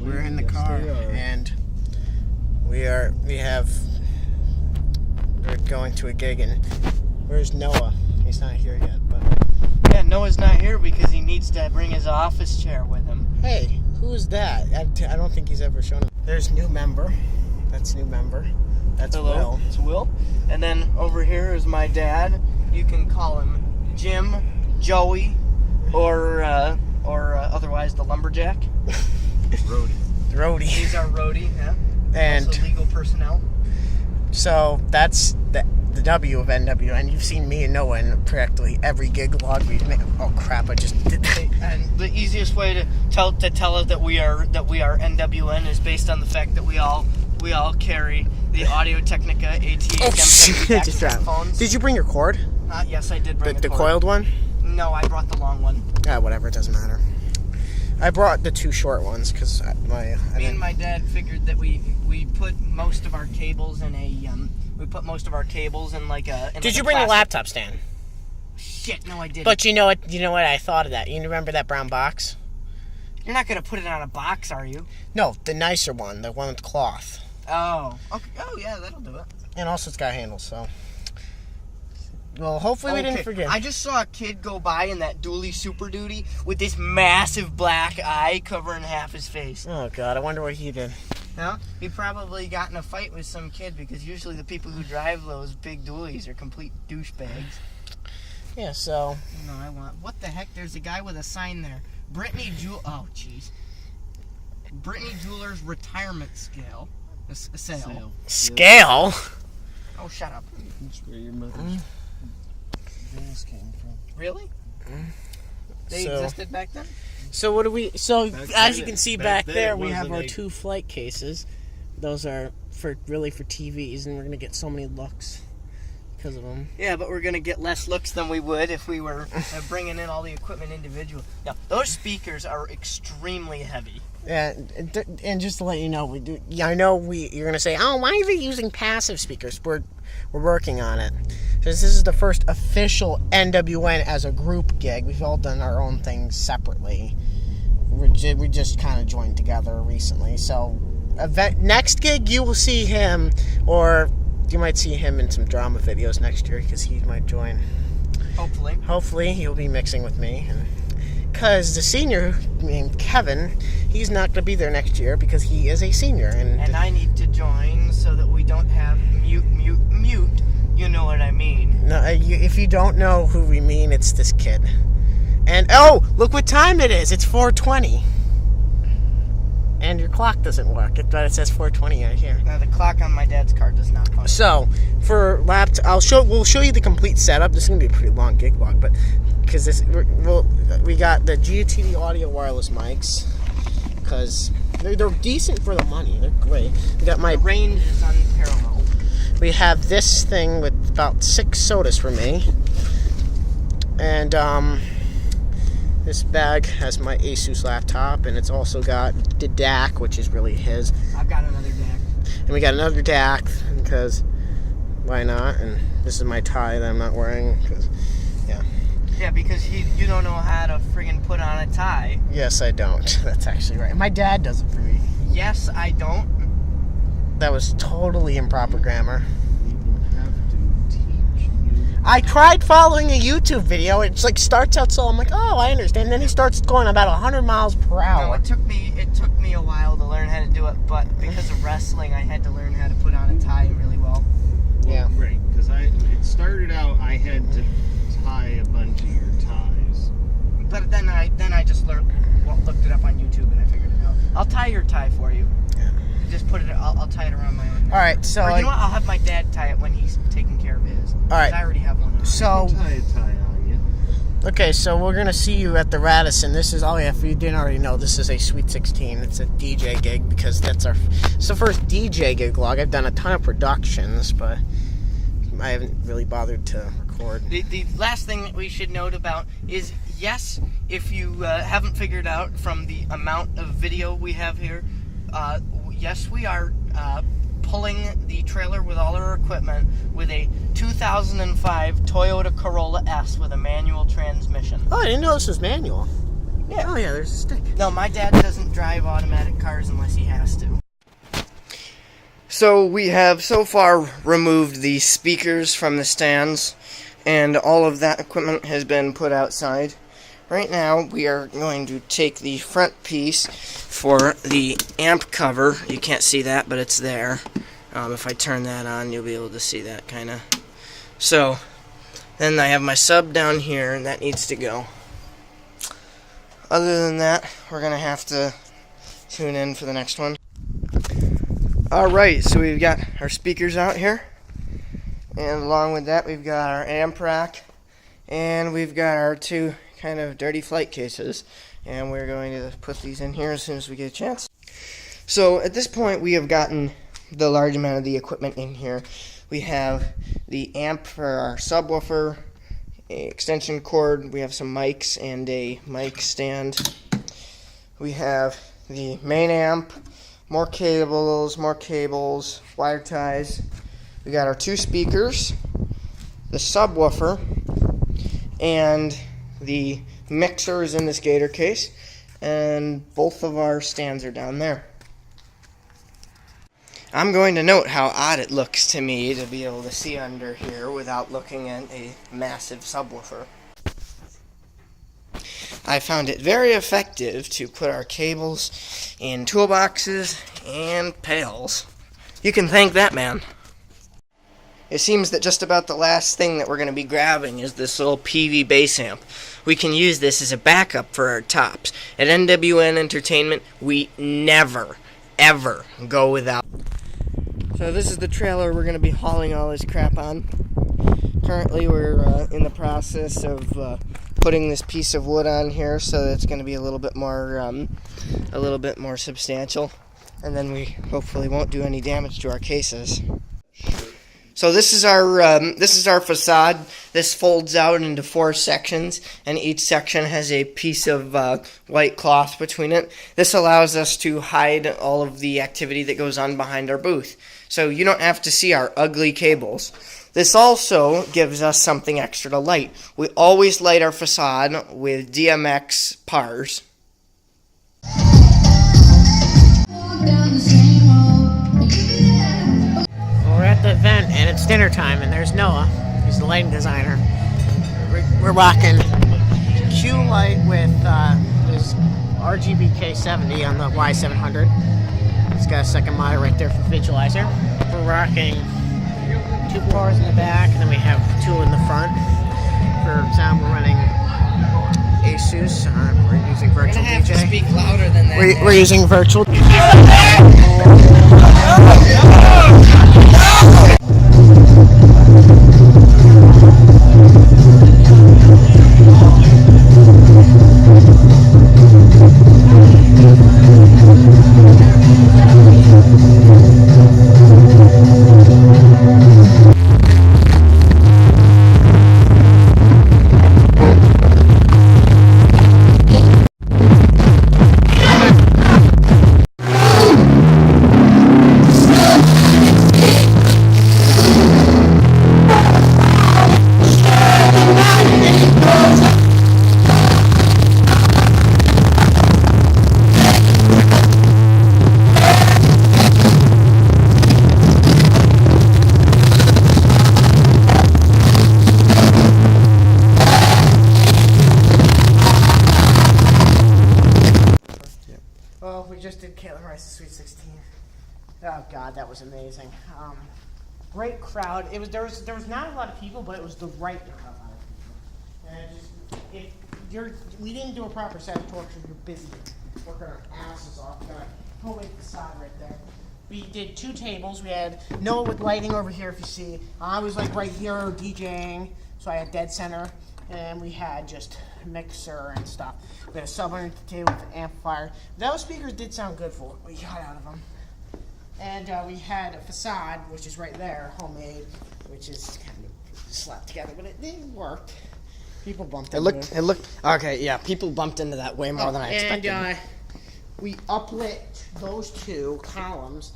We're in the car, and we're going to a gig, and where's Noah? He's not here yet, but yeah, Noah's not here because he needs to bring his office chair with him. Hey, who's that? I don't think he's ever shown him. There's new member. That's new member. That's Hello. Will. It's Will. And then over here is my dad. You can call him Jim, Joey, or otherwise the lumberjack. Roadie. He's our roadie, yeah. And also legal personnel. So that's the W of NWN. You've seen me and Noah in practically every gig log we've made. Oh crap! I just did that. And the easiest way to tell us that we are NWN is based on the fact that we all carry the Audio Technica ATA Gemsound phones. Did you bring your cord? Yes, I did bring the cord. coiled one? No, I brought the long one. Yeah, whatever. It doesn't matter. I brought the two short ones because me and my dad figured that we put most of our cables in a Did you bring a laptop stand? Shit, no, I didn't. But you know what? I thought of that. You remember that brown box? You're not gonna put it on a box, are you? No, the nicer one, the one with cloth. Oh, okay. Oh yeah, that'll do it. And also it's got handles, so. Well, hopefully we didn't forget. I just saw a kid go by in that dually Super Duty with this massive black eye covering half his face. Oh, God. I wonder what he did. No? He probably got in a fight with some kid because usually the people who drive those big dualies are complete douchebags. Yeah, so. No, what the heck? There's a guy with a sign there. Oh, jeez. Brittany Jeweler's retirement sale. Scale? Oh, shut up. That's where your mother's bills came from. Really? They existed back then? So what do we... So, as you can see back there, we have our two flight cases. Those are really for TVs, and we're going to get so many looks because of them. Yeah, but we're going to get less looks than we would if we were bringing in all the equipment individually. Now, those speakers are extremely heavy. Yeah, and just to let you know, I know you're gonna say, "Oh, why are they using passive speakers?" We're working on it. Because this is the first official NWN as a group gig. We've all done our own things separately. We just kind of joined together recently. So, next gig you will see him, or you might see him in some drama videos next year because he might join. Hopefully, he'll be mixing with me. Because the senior named Kevin, he's not going to be there next year because he is a senior. And I need to join so that we don't have mute. You know what I mean. No, if you don't know who we mean, it's this kid. And, oh, look what time it is. It's 4:20. And your clock doesn't work, but it says 4:20 right here. Now, the clock on my dad's car does not function. So, for we'll show you the complete setup. This is going to be a pretty long gig log, but... Because we got the GTD audio wireless mics, because they're decent for the money. They're great. We got the range is unparalleled. We have this thing with about 6 sodas for me, and this bag has my Asus laptop, and it's also got the DAC, which is really his. I've got another DAC. And we got another DAC because why not? And this is my tie that I'm not wearing because. Yeah, because you don't know how to friggin' put on a tie. Yes, I don't. That's actually right. My dad does it for me. Yes, I don't. That was totally improper grammar. You have to teach you. I tried following a YouTube video. It starts out slow. I'm like, oh, I understand. Then he starts going about 100 miles per hour. No, it took me a while to learn how to do it, but because of wrestling, I had to learn how to put on a tie really well. Yeah. Right, because it started out, I had to tie a bunch of your ties. But then I just looked it up on YouTube and I figured it out. I'll tie your tie for you. Yeah. Just put it. I'll tie it around my own neck. All right. So or you know what? I'll have my dad tie it when he's taking care of his. All right. I already have one on. So. I'll tie a tie on you. Okay, so we're gonna see you at the Radisson. This is if you didn't already know, this is a Sweet 16. It's a DJ gig because it's the first DJ gig log. I've done a ton of productions, but I haven't really bothered to record. The last thing that we should note about is, yes, if you haven't figured out from the amount of video we have here, yes, we are pulling the trailer with all our equipment with a 2005 Toyota Corolla S with a manual transmission. Oh, I didn't know this was manual. Yeah. Oh yeah, there's a stick. No, my dad doesn't drive automatic cars unless he has to. So we have so far removed the speakers from the stands, and all of that equipment has been put outside. Right now we are going to take the front piece for the amp cover. You can't see that, but it's there. If I turn that on, you'll be able to see that kind of. So then I have my sub down here, and that needs to go. Other than that, we're going to have to tune in for the next one. Alright, so we've got our speakers out here, and along with that we've got our amp rack, and we've got our two kind of dirty flight cases, and we're going to put these in here as soon as we get a chance. So at this point we have gotten the large amount of the equipment in here. We have the amp for our subwoofer, an extension cord, we have some mics and a mic stand. We have the main amp, more cables, wire ties. We got our two speakers, the subwoofer, and the mixer is in this gator case, and both of our stands are down there. I'm going to note how odd it looks to me to be able to see under here without looking at a massive subwoofer. I found it very effective to put our cables in toolboxes and pails. You can thank that man. It seems that just about the last thing that we're going to be grabbing is this little PV bass amp. We can use this as a backup for our tops. At NWN Entertainment, we never, ever go without. So this is the trailer we're going to be hauling all this crap on. Currently we're in the process of putting this piece of wood on here so that it's going to be a little bit more substantial, and then we hopefully won't do any damage to our cases. So this is our facade. This folds out into 4 sections, and each section has a piece of white cloth between it. This allows us to hide all of the activity that goes on behind our booth, so you don't have to see our ugly cables. This also gives us something extra to light. We always light our facade with DMX PARs. We're at the event, and it's dinner time, and there's Noah. He's the lighting designer. We're rocking Q light with his RGBW on the Y700. He's got a second monitor right there for visualizer. We're rocking 2 bars in the back, and then we have 2 in the front. For sound, we're running Asus. We're using virtual DJ. Have to speak louder than that. We're using virtual. Well, we just did Katelyn Rice's Sweet 16. Oh God, that was amazing. Great crowd. There was not a lot of people, but it was the right amount of people. And we didn't do a proper set of torches. You're busy working our asses off. We got a homemade facade right there. We did 2 tables. We had Noah with lighting over here, if you see. I was like right here DJing, so I had dead center. And we had just mixer and stuff. We had a sub underneath the table with an amplifier. Those speakers did sound good for what we got out of them. And we had a facade, which is right there, homemade, which is kind of slapped together, but it worked. People bumped into it. It looked okay. Yeah, people bumped into that way more than I expected. And we uplit those 2 columns.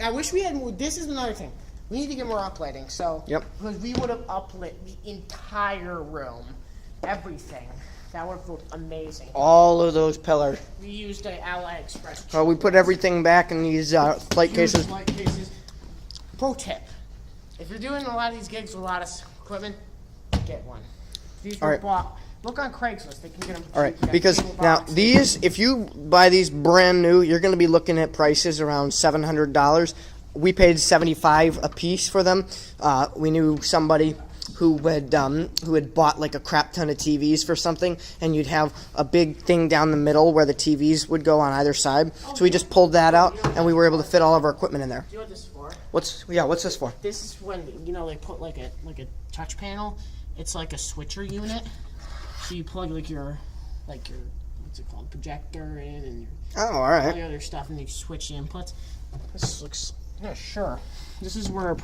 I wish we had. This is another thing. We need to get more uplighting. So, yep. Because we would have uplit the entire room, everything. That would look amazing. All of those pillars. We used an AliExpress. We put everything back in these flight cases. Flight cases. Pro tip: if you're doing a lot of these gigs with a lot of equipment, get one. These were bought. Look on Craigslist. They can get them. All right, because now these, if you buy these brand new, you're going to be looking at prices around $700. We paid $75 a piece for them. We knew somebody who had bought like a crap ton of TVs for something, and you'd have a big thing down the middle where the TVs would go on either side. So we just pulled that out, and we were able to fit all of our equipment in there. Do you know what this is for? What's this for? This is when they put like a touch panel. It's like a switcher unit. So you plug like your what's it called, projector in, and all right, all the other stuff, and you switch the inputs. This looks sure. This is where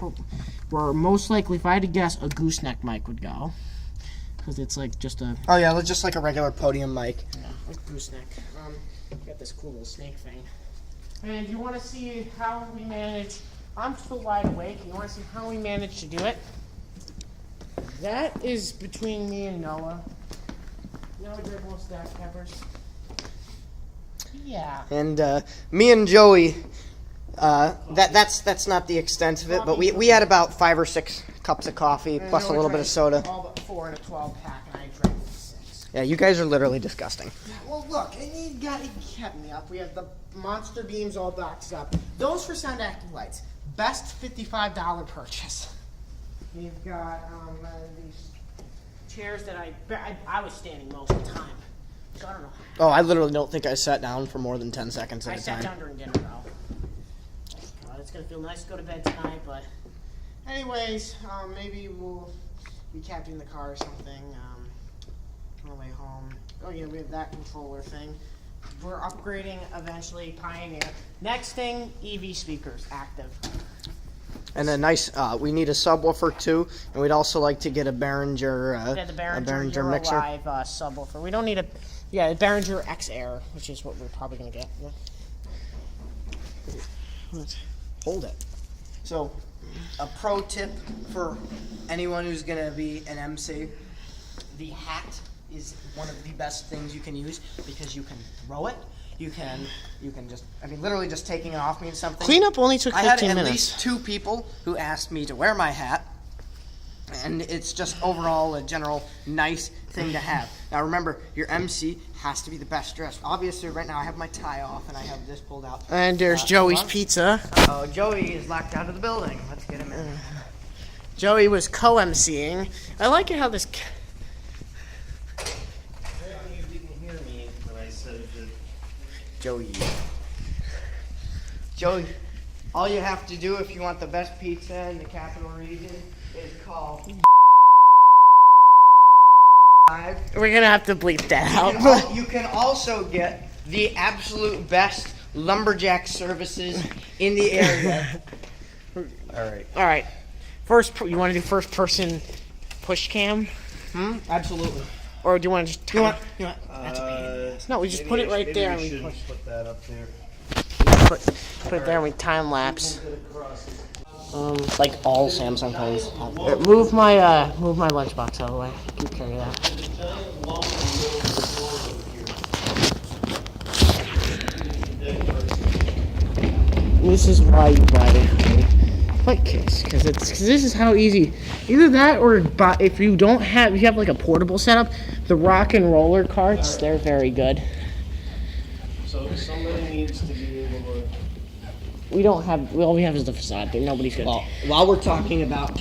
most likely, if I had to guess, a gooseneck mic would go, because it's like just a just like a regular podium mic. Yeah, like gooseneck. Got this cool little snake thing. And you want to see how we manage? I'm still wide awake. You want to see how we managed to do it? That is between me and Noah. Noah dribble stack peppers. Yeah. And me and Joey, that's not the extent of it, but we had about 5 or 6 cups of coffee plus a little bit of soda. All but 4 in a 12-pack, and I drank 6. Yeah, you guys are literally disgusting. Well, look, he kept me up. We have the monster beams all boxed up. Those for sound active lights. Best $55 purchase. We've got these chairs that I was standing most of the time, so I don't know. Oh, I literally don't think I sat down for more than 10 seconds at a time. I sat down during dinner, though. It's going to feel nice to go to bed tonight, but anyways, maybe we'll be camping in the car or something on the way home. Oh, yeah, we have that controller thing. We're upgrading eventually, Pioneer. Next thing, EV speakers, active. And a nice, we need a subwoofer too, and we'd also like to get a Behringer, the Behringer Behringer mixer. Live subwoofer. We don't need a Behringer X Air, which is what we're probably going to get. Let's hold it. So, a pro tip for anyone who's going to be an MC, the hat is one of the best things you can use because you can throw it. You can just, literally just taking it off means something. Cleanup only took 15 minutes. I had at least 2 people who asked me to wear my hat, and it's just overall a general nice thing to have. Now remember, your MC has to be the best dressed. Obviously, right now I have my tie off and I have this pulled out. And there's Joey's pizza. Oh, Joey is locked out of the building. Let's get him in. Joey was co-MCing. I like it how this... Joey, all you have to do if you want the best pizza in the capital region is call 5. We're going to have to bleep that out. You can also get the absolute best lumberjack services in the area. All right. First, you want to do first person push cam? Absolutely. Or do you want to just... You want that's a pain. No, we just put it right there. We should put that up there. Put it there and we time lapse. like all Samsung phones have. Move my lunchbox out of the way. You carry that. This is why you buy the flight case, because this is how easy. Either that, or if you have like a portable setup, the rock and roller carts, they're very good. So somebody needs to be able to. All we have is the facade. There, nobody's gonna. Well, while we're talking about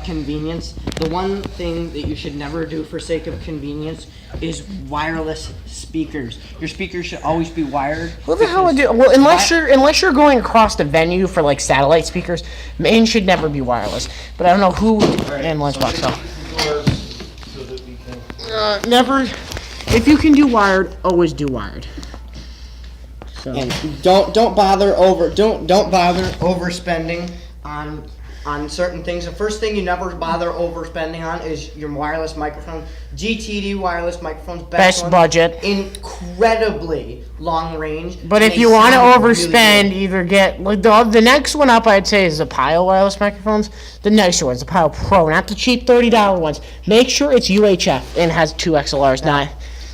convenience, the one thing that you should never do for sake of convenience is wireless speakers. Your speakers should always be wired. What the hell would do? Well, unless you're going across the venue for like satellite speakers, main should never be wireless. But I don't know who and Lunchbox so. Never. If you can do wired, always do wired. So. And don't bother overspending on on certain things. The first thing you never bother overspending on is your wireless microphone. GTD wireless microphones, Best one, budget. incredibly long range. But if and you they want to sound really overspend, good. either get like the next one up, I'd say is the Pile wireless microphones. The nicer ones, the Pile Pro, not the cheap $30 ones. Make sure it's UHF and has 2 XLRs. Not.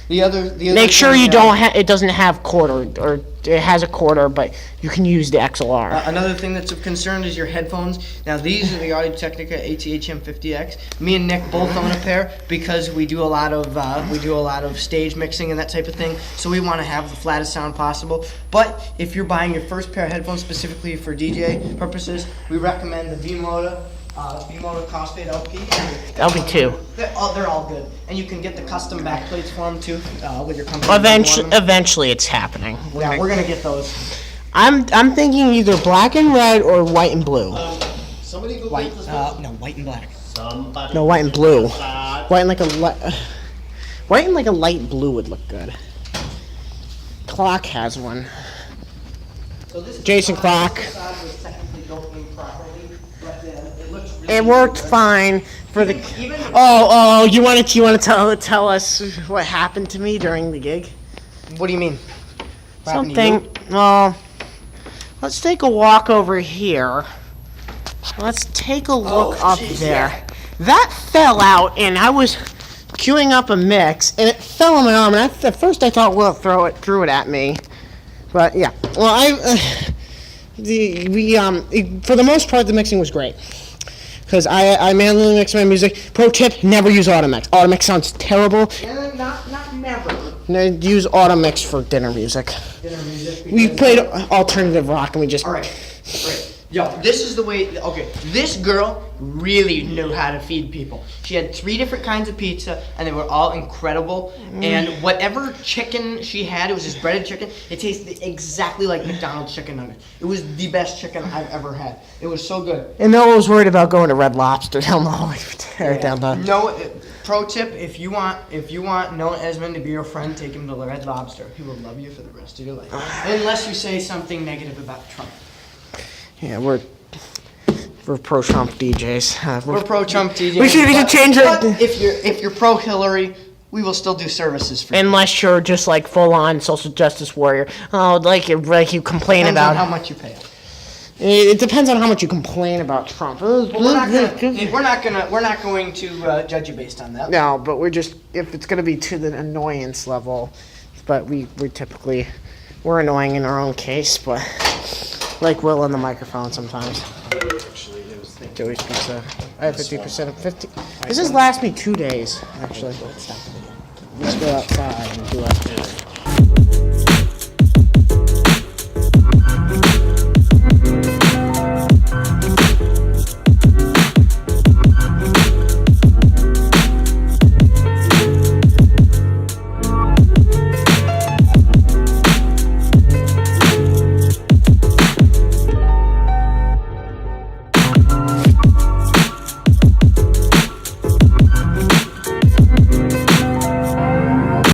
The other Make sure thing, you don't. It doesn't have quarter, or it has a quarter, but you can use the XLR. Another thing that's of concern is your headphones. Now these are the Audio-Technica ATH-M50X. Me and Nick both own a pair because we do a lot of stage mixing and that type of thing. So we want to have the flattest sound possible. But if you're buying your first pair of headphones specifically for DJ purposes, we recommend the V-Moda Crossfade LP. LP2. They're all good, and you can get the custom backplates for them too with your company. Eventually, it's happening. Yeah, we're gonna get those. I'm thinking either black and red or white and blue. Somebody go White, get this no, white and black. Somebody No, white and blue. outside. White and like a light blue would look good. Clock has one. So this Jason Clock. facade was technically built improperly, but it looks really It worked fine for the. Even Oh, you want to tell us what happened to me during the gig? what do you mean? What happened to Something. Let's take a walk over here. Let's take a look up geez, there. yeah. That fell out, and I was queuing up a mix, and it fell on my arm. And at first, I thought Will threw it at me, but yeah. Well, for the most part, the mixing was great. Because I manually mix my music. Pro tip, never use Automix. Automix sounds terrible. you? Not never. No, use Automix for dinner music. Dinner music. We because- played alternative rock, and we just... All right. Yo, this is the way. Okay, this girl really knew how to feed people. She had 3 different kinds of pizza, and they were all incredible. And whatever chicken she had, it was just breaded chicken. It tasted exactly like McDonald's chicken nuggets. It was the best chicken I've ever had. It was so good. And Noah was worried about going to Red Lobster down the hallway. Down the... No, pro tip: if you want Noah Esmond to be your friend, take him to Red Lobster. He will love you for the rest of your life, unless you say something negative about Trump. Yeah, we're pro-Trump DJs. We're pro Trump DJs. We should change it. But if you're pro Hillary, we will still do services for you. Unless you're just like full-on social justice warrior. Oh, like you complain Depends about on how much you pay. It depends on how much you complain about Trump. But we're not going to judge you based on that. No, but if it's gonna be to the annoyance level, but we're annoying in our own case, but like Will on the microphone sometimes. Joey's pizza. I have 50% of 50. This has last me 2 days, actually. Let's go outside and do it.